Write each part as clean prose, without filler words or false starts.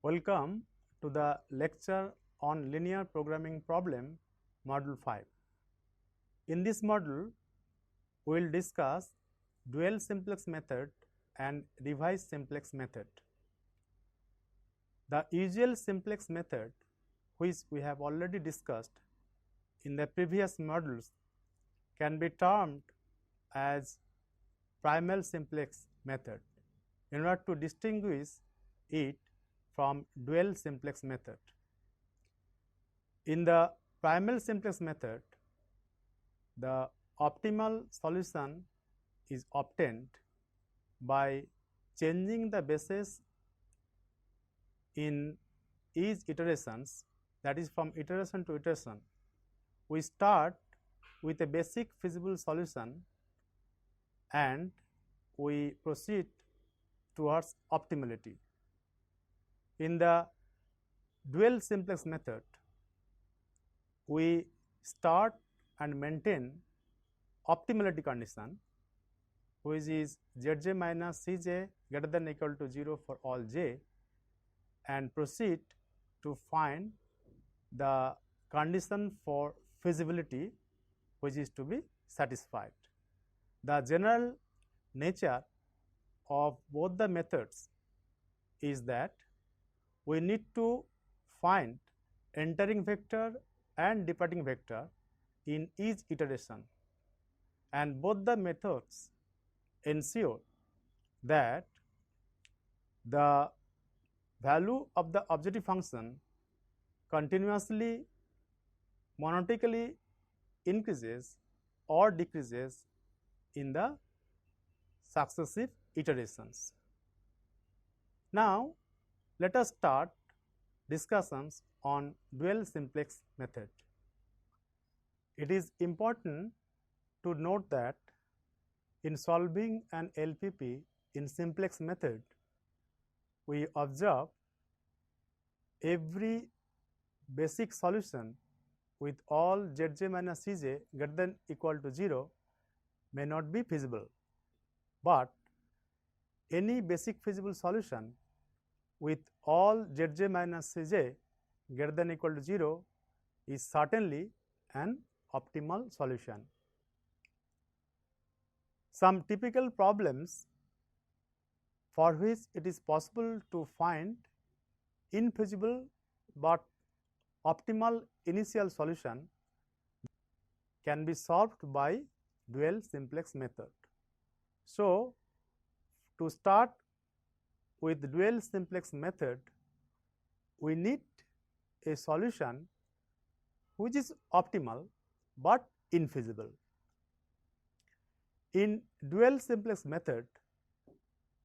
Welcome to the lecture on linear programming problem module 5. In this module, we will discuss dual simplex method and revised simplex method. The usual simplex method, which we have already discussed in the previous modules, can be termed as primal simplex method in order to distinguish it from dual simplex method. In the primal simplex method, the optimal solution is obtained by changing the bases in each iterations, that is from iteration to iteration. We start with a basic feasible solution and we proceed towards optimality. In the dual simplex method, we start and maintain optimality condition, which is Zj minus Cj greater than or equal to 0 for all j, and proceed to find the condition for feasibility which is to be satisfied. The general nature of both the methods is that we need to find entering vector and departing vector in each iteration, and both the methods ensure that the value of the objective function continuously monotonically increases or decreases in the successive iterations. Now, let us start discussions on dual simplex method. It is important to note that in solving an LPP in simplex method, we observe every basic solution with all Zj minus Cj greater than equal to 0 may not be feasible, but any basic feasible solution with all Zj minus Cj greater than equal to 0 is certainly an optimal solution. Some typical problems for which it is possible to find infeasible but optimal initial solution can be solved by dual simplex method. So, to start with dual simplex method, we need a solution which is optimal but infeasible. In dual simplex method,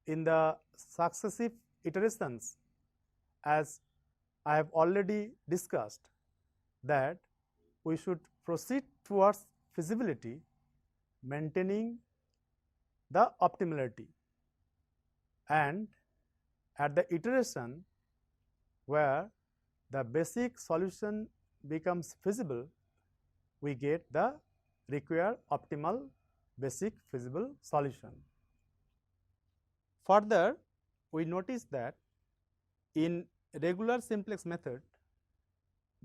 in the successive iterations, as I have already discussed, that we should proceed towards feasibility maintaining the optimality, and at the iteration where the basic solution becomes feasible, we get the required optimal basic feasible solution. Further, we notice that in regular simplex method,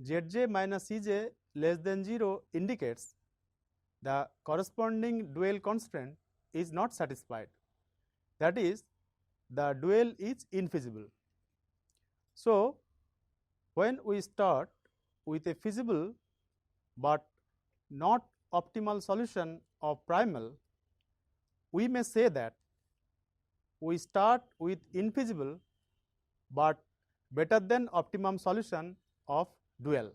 Zj minus Cj less than 0 indicates the corresponding dual constraint is not satisfied, that is, the dual is infeasible. So, when we start with a feasible but not optimal solution of primal, we may say that we start with infeasible but better than optimum solution of dual.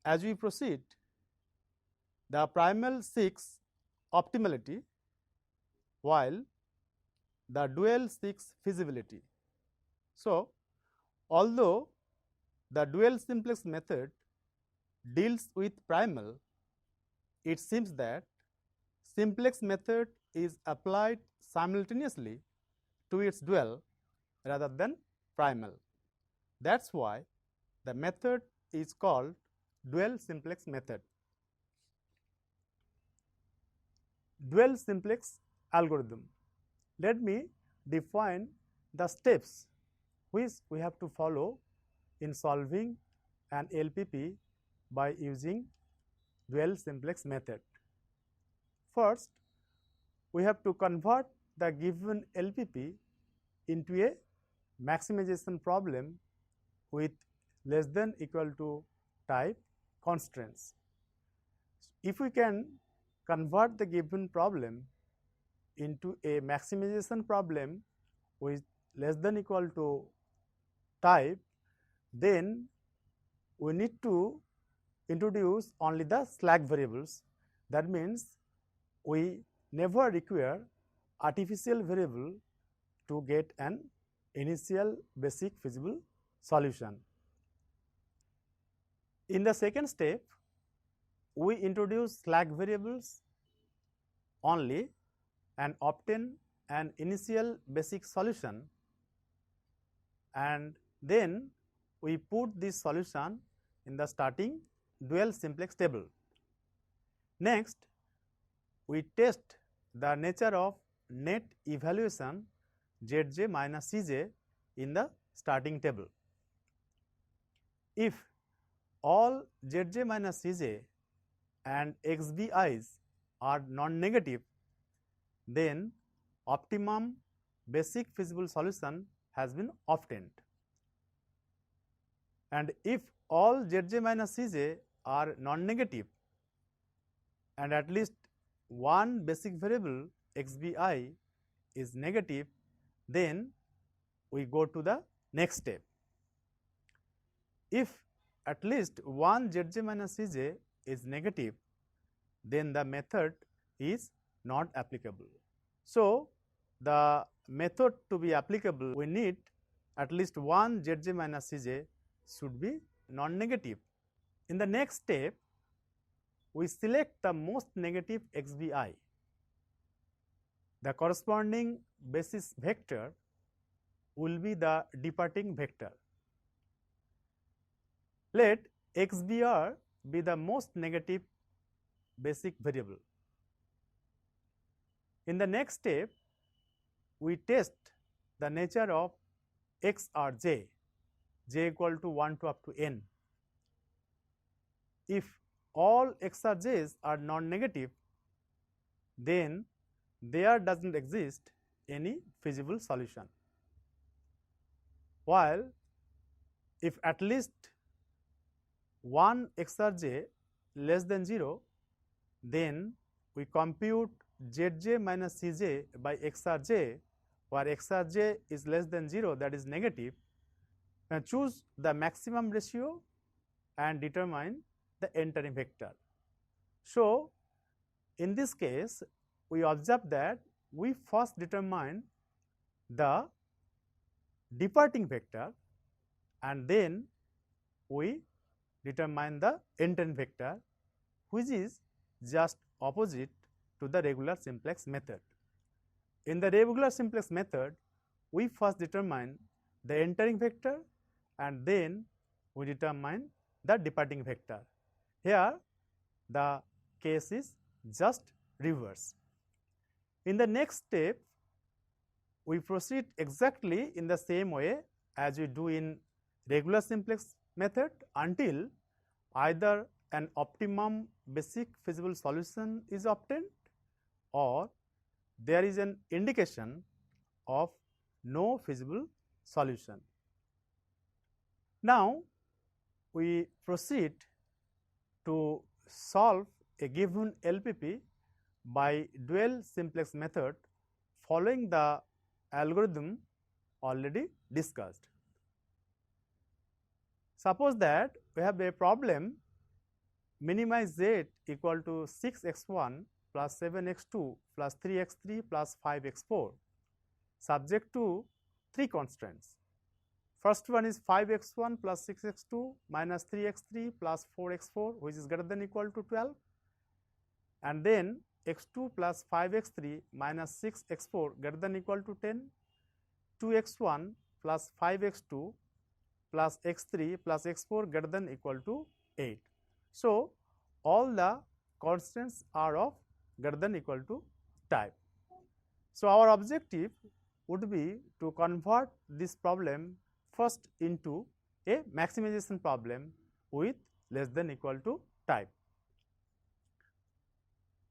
As we proceed, the primal seeks optimality while the dual seeks feasibility. So, although the dual simplex method deals with primal, it seems that simplex method is applied simultaneously to its dual rather than primal. That is why the method is called dual simplex method. Dual simplex algorithm. Let me define the steps which we have to follow in solving an LPP by using dual simplex method. First, we have to convert the given LPP into a maximization problem with less than equal to type constraints. If we can convert the given problem into a maximization problem with less than equal to type, then we need to introduce only the slack variables. That means we never require artificial variable to get an initial basic feasible solution. In the second step, we introduce slack variables only and obtain an initial basic solution, and then we put this solution in the starting dual simplex table. Next, we test the nature of net evaluation Zj minus Cj in the starting table. If all Zj minus Cj and xbi's are non-negative, then optimum basic feasible solution has been obtained. And if all Zj minus Cj are non-negative and at least one basic variable xbi is negative, then we go to the next step. If at least one Zj minus Cj is negative, then the method is not applicable. So, the method to be applicable, we need at least one Zj minus Cj should be non-negative. In the next step, we select the most negative xbi. The corresponding basis vector will be the departing vector. Let xbr be the most negative basic variable. In the next step, we test the nature of xrj, j equal to 1 to up to n. If all xrj's are non-negative, then there does not exist any feasible solution. While if at least one xrj less than 0, then we compute Zj minus Cj by xrj, where xrj is less than 0, that is negative, and choose the maximum ratio and determine the entering vector. So, in this case, we observe that we first determine the departing vector and then we determine the entering vector, which is just opposite to the regular simplex method. In the regular simplex method, we first determine the entering vector and then we determine the departing vector. Here, the case is just reverse. In the next step, we proceed exactly in the same way as we do in regular simplex method until either an optimum basic feasible solution is obtained or there is an indication of no feasible solution. Now, we proceed to solve a given LPP by dual simplex method following the algorithm already discussed. Suppose that we have a problem minimize z equal to 6x1 plus 7x2 plus 3x3 plus 5x4 subject to three constraints. First one is 5x1 plus 6x2 minus 3x3 plus 4x4, which is greater than equal to 12, and then x2 plus 5x3 minus 6x4 greater than equal to 10, 2x1 plus 5x2 plus x3 plus x4 greater than equal to 8. So, all the constants are of greater than equal to type. So, our objective would be to convert this problem first into a maximization problem with less than equal to type.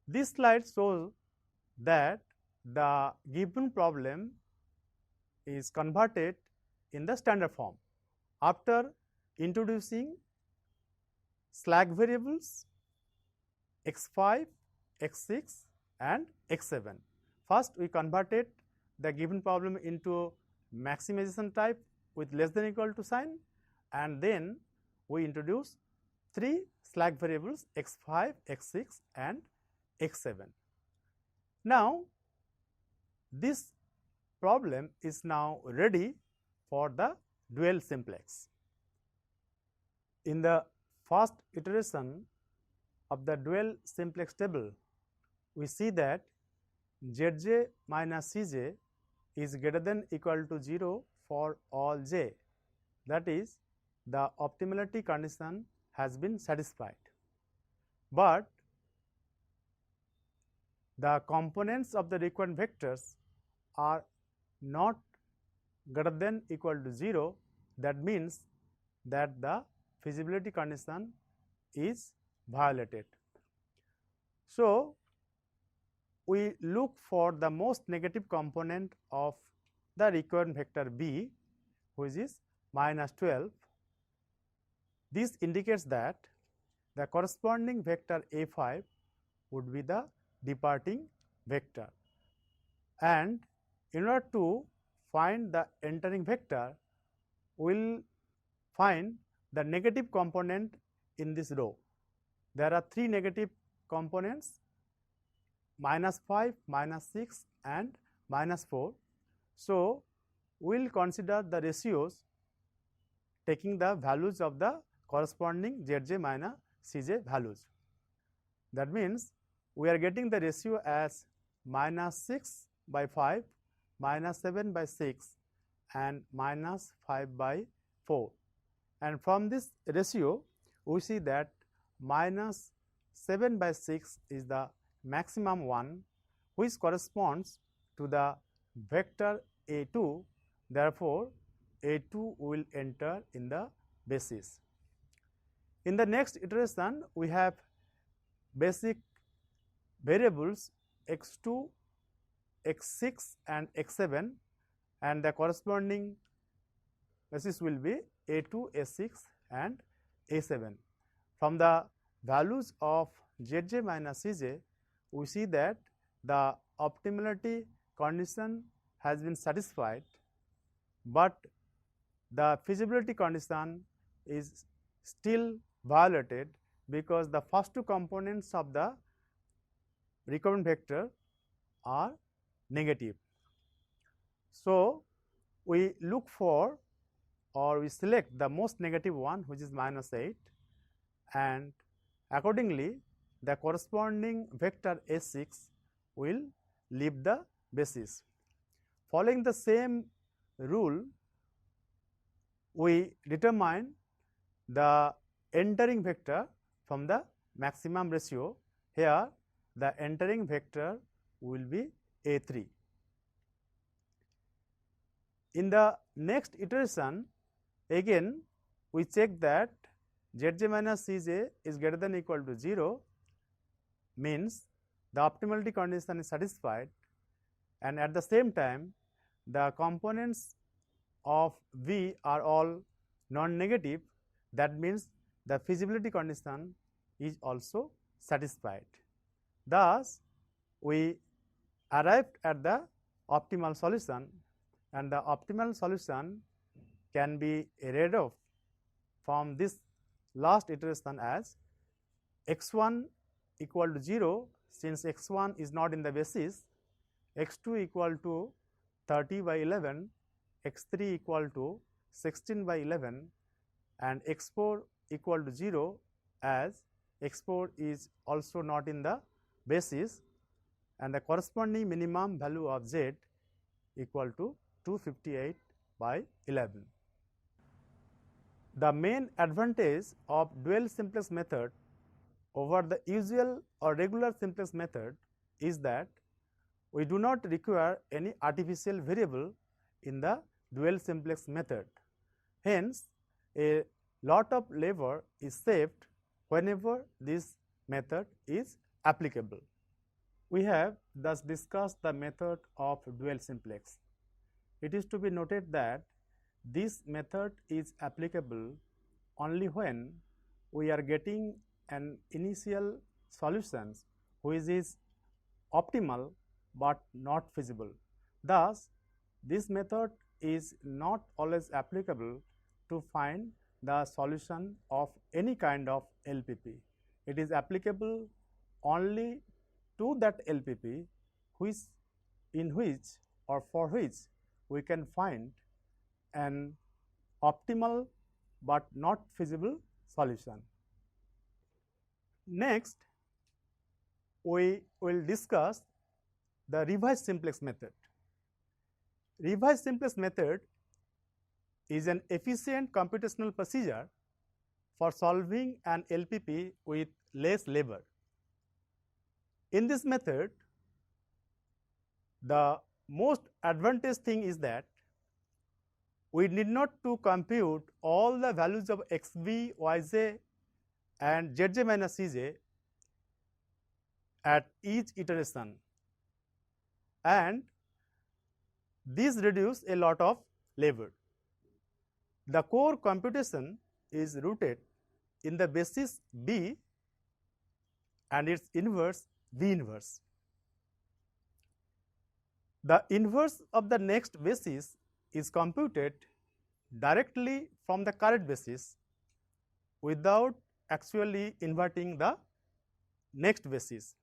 This slide shows that the given problem is converted in the standard form after introducing slack variables x5, x6 and x7. First we converted the given problem into maximization type with less than equal to sign, and then we introduce 3 slack variables x5, x6 and x7. Now this problem is now ready for the dual simplex. In the first iteration of the dual simplex table, we see that Zj minus Cj is greater than equal to 0 for all j, that is the optimality condition has been satisfied, but the components of the required vectors are not greater than equal to 0. That means that the feasibility condition is violated. So we look for the most negative component of the required vector b, which is minus 12. This indicates that the corresponding vector a5 would be the departing vector, and in order to find the entering vector, we will find the negative component in this row. There are 3 negative components, minus 5, minus 6 and minus 4. So we will consider the ratios taking the values of the corresponding Zj minus Cj values. That means we are getting the ratio as minus 6 by 5, minus 7 by 6 and minus 5 by 4. And from this ratio we see that minus 7 by 6 is the maximum one, which corresponds to the vector a2. Therefore, a2 will enter in the basis. In the next iteration, we have basic variables x2, x6 and x7, and the corresponding basis will be a2, a6 and a7. From the values of Zj minus Cj, we see that the optimality condition has been satisfied, but the feasibility condition is still violated because the first 2 components of the requirement vector are negative. So we look for, or we select the most negative one, which is minus 8, and accordingly the corresponding vector a6 will leave the basis. Following the same rule, we determine the entering vector from the maximum ratio. Here the entering vector will be a3. In the next iteration, again we check that Zj minus Cj is greater than equal to 0, means the optimality condition is satisfied, and at the same time the components of V are all non-negative. That means the feasibility condition is also satisfied. Thus, we arrived at the optimal solution, and the optimal solution can be read off from this last iteration as x1 equal to 0, since x1 is not in the basis, x2 equal to 30 by 11, x3 equal to 16 by 11 and x4 equal to 0, as x4 is also not in the basis, and the corresponding minimum value of z equal to 258 by 11. The main advantage of dual simplex method over the usual or regular simplex method is that we do not require any artificial variable in the dual simplex method. Hence, a lot of labor is saved whenever this method is applicable. We have thus discussed the method of dual simplex. It is to be noted that this method is applicable only when we are getting an initial solution which is optimal but not feasible. Thus, this method is not always applicable to find the solution of any kind of LPP. It is applicable only to that LPP which in which or for which we can find an optimal but not feasible solution. Next, we will discuss the revised simplex method. Revised simplex method is an efficient computational procedure for solving an LPP with less labor. In this method, the most advantageous thing is that we need not to compute all the values of xv, yj and zj minus cj at each iteration, and this reduces a lot of labor. The core computation is rooted in the basis B and its inverse V inverse. The inverse of the next basis is computed directly from the current basis without actually inverting the next basis.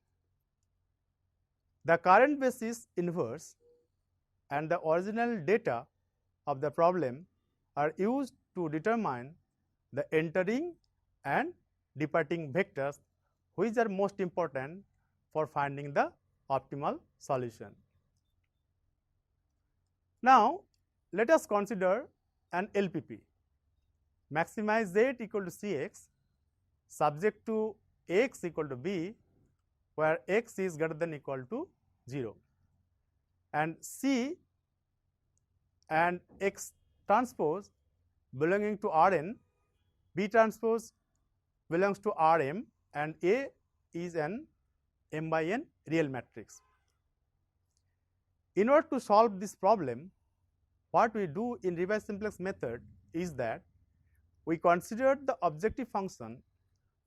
The current basis inverse and the original data of the problem are used to determine the entering and departing vectors, which are most important for finding the optimal solution. Now, let us consider an LPP. Maximize z equal to Cx subject to x equal to b, where x is greater than equal to 0, and C and x transpose belonging to Rn, B transpose belongs to Rm, and A is an m by n real matrix. In order to solve this problem, what we do in revised simplex method is that we consider the objective function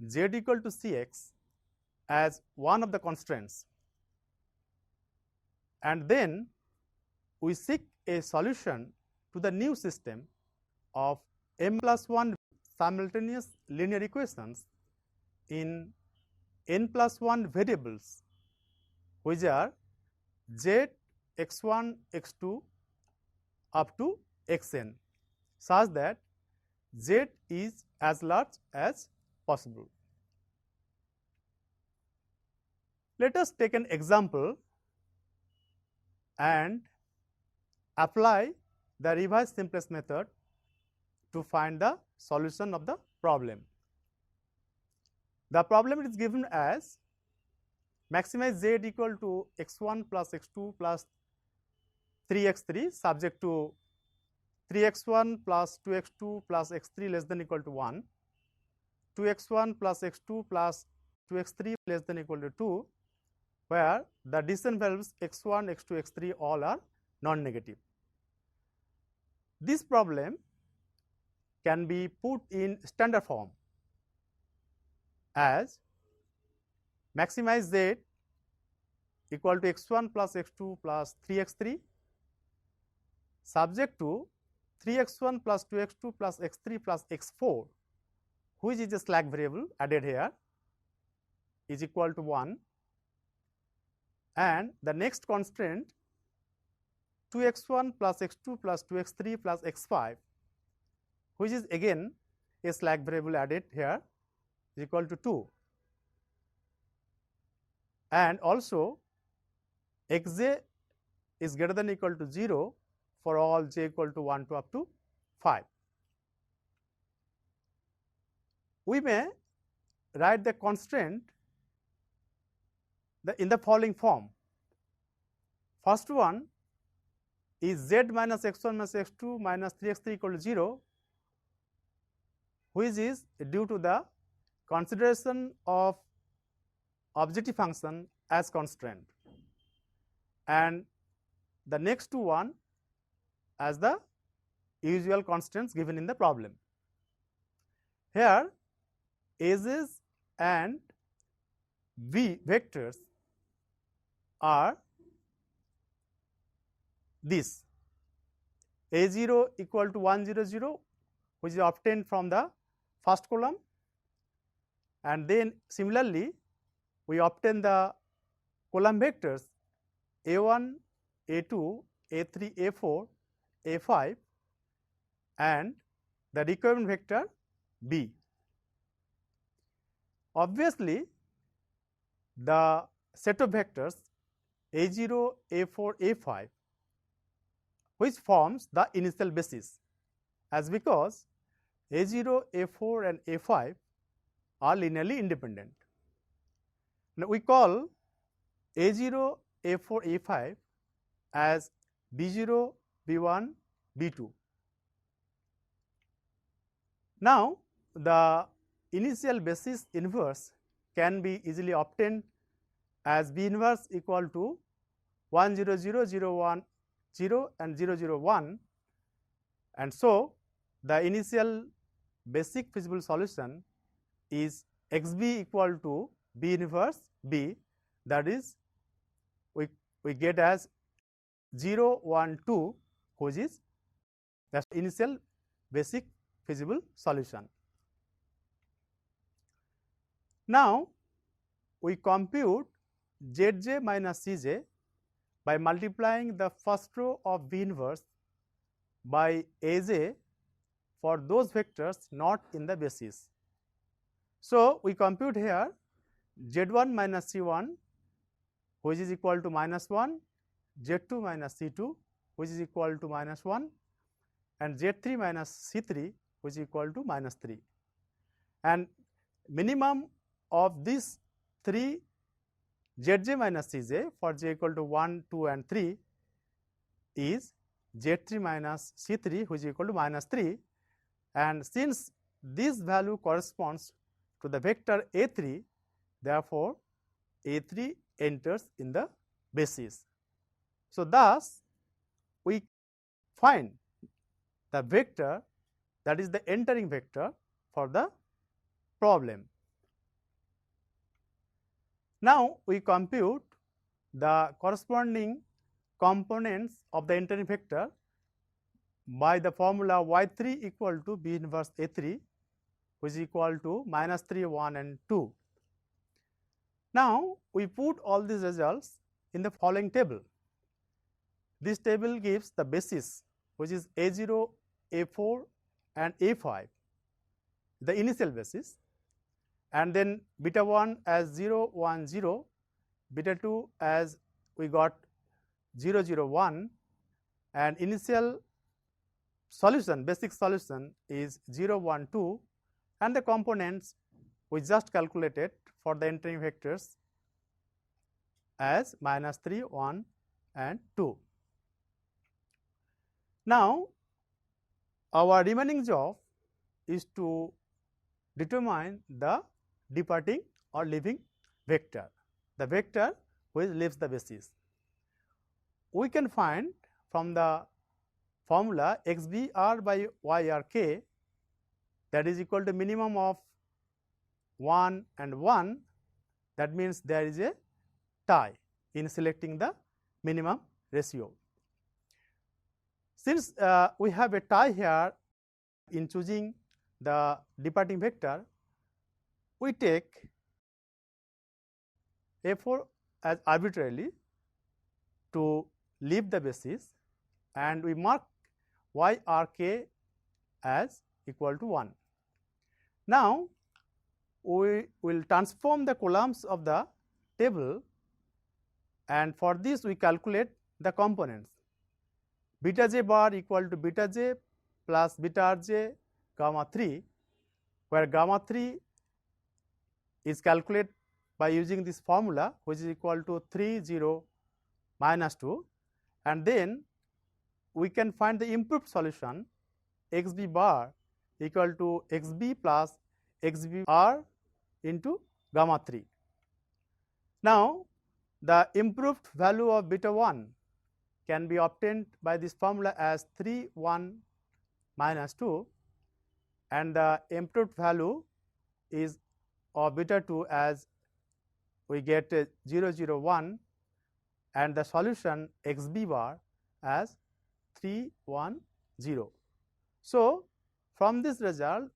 z equal to Cx as one of the constraints, and then we seek a solution to the new system of m plus 1 simultaneous linear equations in n plus 1 variables, which are z, x1, x2 up to xn, such that z is as large as possible. Let us take an example and apply the revised simplex method to find the solution of the problem. The problem is given as maximize z equal to x1 plus x2 plus 3x3 subject to 3x1 plus 2x2 plus x3 less than equal to 1, 2x1 plus x2 plus 2x3 less than equal to 2, where the decision values x1, x2, x3 all are non-negative. This problem can be put in standard form as maximize z equal to x1 plus x2 plus 3x3 subject to 3x1 plus 2x2 plus x3 plus x4, which is a slack variable added here, is equal to 1, and the next constraint 2x1 plus x2 plus 2x3 plus x5, which is again a slack variable added here, is equal to 2, and also xj is greater than equal to 0 for all j equal to 1 to up to 5. We may write the constraint in the following form. First one is z minus x1 minus x2 minus 3x3 equal to 0, which is due to the consideration of objective function as constraint, and the next one as the usual constants given in the problem. Here ages and v vectors are this: a0 equal to 1 0 0, which is obtained from the first column, and then similarly we obtain the column vectors a1, a2, a3, a4, a5 and the requirement vector b. Obviously, the set of vectors a0, a4, a5 which forms the initial basis, as because a0, a4 and a5 are linearly independent. Now, we call a0, a4, a5 as b0, b1, b2. Now, the initial basis inverse can be easily obtained as B inverse equal to 1 0 0 0 1 0 and 0 0 1, and so the initial basic feasible solution is xb equal to B inverse B, that is we get as 0 1 2, which is the initial basic feasible solution. Now, we compute Zj minus Cj by multiplying the first row of B inverse by Aj for those vectors not in the basis. So, we compute here Z1 minus C1, which is equal to minus 1, Z2 minus C2, which is equal to minus 1, and Z3 minus C3, which is equal to minus 3. And minimum of these 3 Zj minus Cj for j equal to 1, 2 and 3 is Z3 minus C3, which is equal to minus 3, and since this value corresponds to the vector A3, therefore, A3 enters in the basis. So, thus we find the vector, that is the entering vector for the problem. Now, we compute the corresponding components of the entering vector by the formula y3 equal to B inverse A3, which is equal to minus 3, 1 and 2. Now, we put all these results in the following table. This table gives the basis, which is A0, A4 and A5, the initial basis, and then beta 1 as 0 1 0, beta 2 as we got 0 0 1, and initial solution, basic solution is 0 1 2, and the components we just calculated for the entering vectors as minus 3, 1 and 2. Now, our remaining job is to determine the departing or leaving vector, the vector which leaves the basis. We can find from the formula xbr by yrk, that is equal to minimum of 1 and 1, that means there is a tie in selecting the minimum ratio. Since we have a tie here in choosing the departing vector, we take A4 as arbitrarily to leave the basis, and we mark yrk as equal to 1. Now, we will transform the columns of the table, and for this we calculate the components. Beta j bar equal to beta j plus beta rj gamma 3, where gamma 3 is calculated by using this formula, which is equal to 3 0 minus 2, and then we can find the improved solution xb bar equal to xb plus xbr into gamma 3. Now, the improved value of beta 1 can be obtained by this formula as 3 1 minus 2, and the improved value is of beta 2 as we get 0 0 1, and the solution xb bar as 3 1 0. So, from this result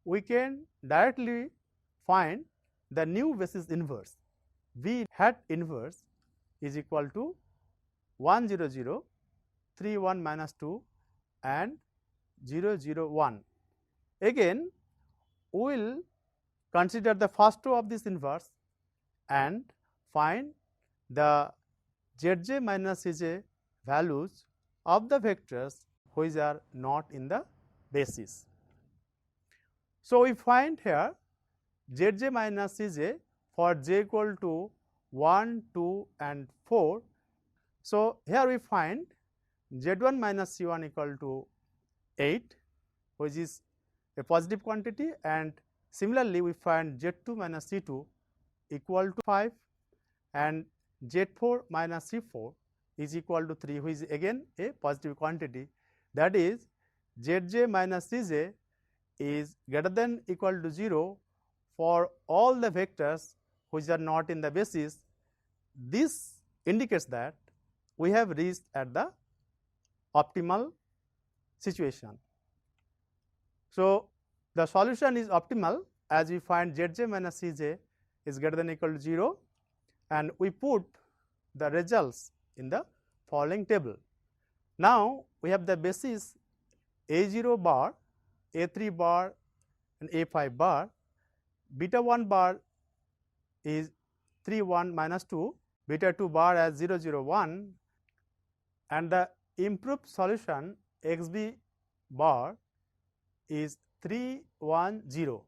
we can directly find the new basis inverse. V hat inverse is equal to 1 0 0, 3 1 minus 2 and 0 0 1. Again, we will consider the first row of this inverse and find the Zj minus Cj values of the vectors which are not in the basis. So, we find here Zj minus Cj for j equal to 1, 2 and 4. So, here we find Z1 minus C1 equal to 8, which is a positive quantity, and similarly we find Z2 minus C2 equal to 5 and Z4 minus C4 is equal to 3, which is again a positive quantity. That is, Zj minus Cj is greater than equal to 0 for all the vectors which are not in the basis. This indicates that we have reached at the optimal situation. So, the solution is optimal as we find Zj minus Cj is greater than equal to 0, and we put the results in the following table. Now, we have the basis A0 bar, A3 bar and A5 bar. Beta 1 bar is 3 1 minus 2, beta 2 bar as 0 0 1, and the improved solution xb bar is 3 1 0.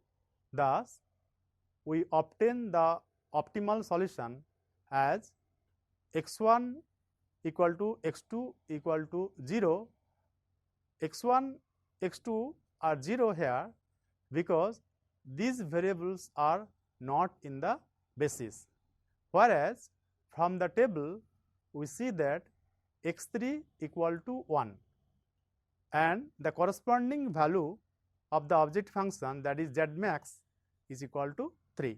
Thus, we obtain the optimal solution as x1 equal to x2 equal to 0. x1, x2 are 0 here because these variables are not in the basis, whereas from the table we see that x3 equal to 1 and the corresponding value of the objective function, that is z max, is equal to 3.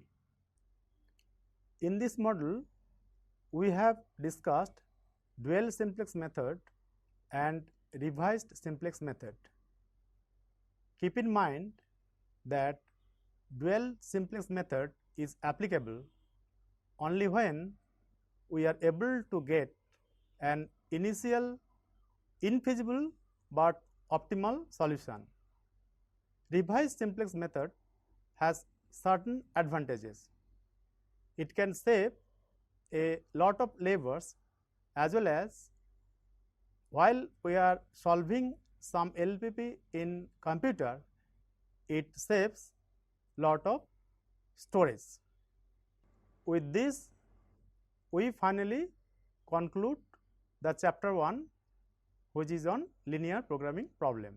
In this module, we have discussed dual simplex method and revised simplex method. Keep in mind that dual simplex method is applicable only when we are able to get an initial infeasible but optimal solution. Revised simplex method has certain advantages. It can save a lot of labors, as well as while we are solving some LPP in computer, it saves lot of storage. With this, we finally conclude the chapter 1, which is on linear programming problem.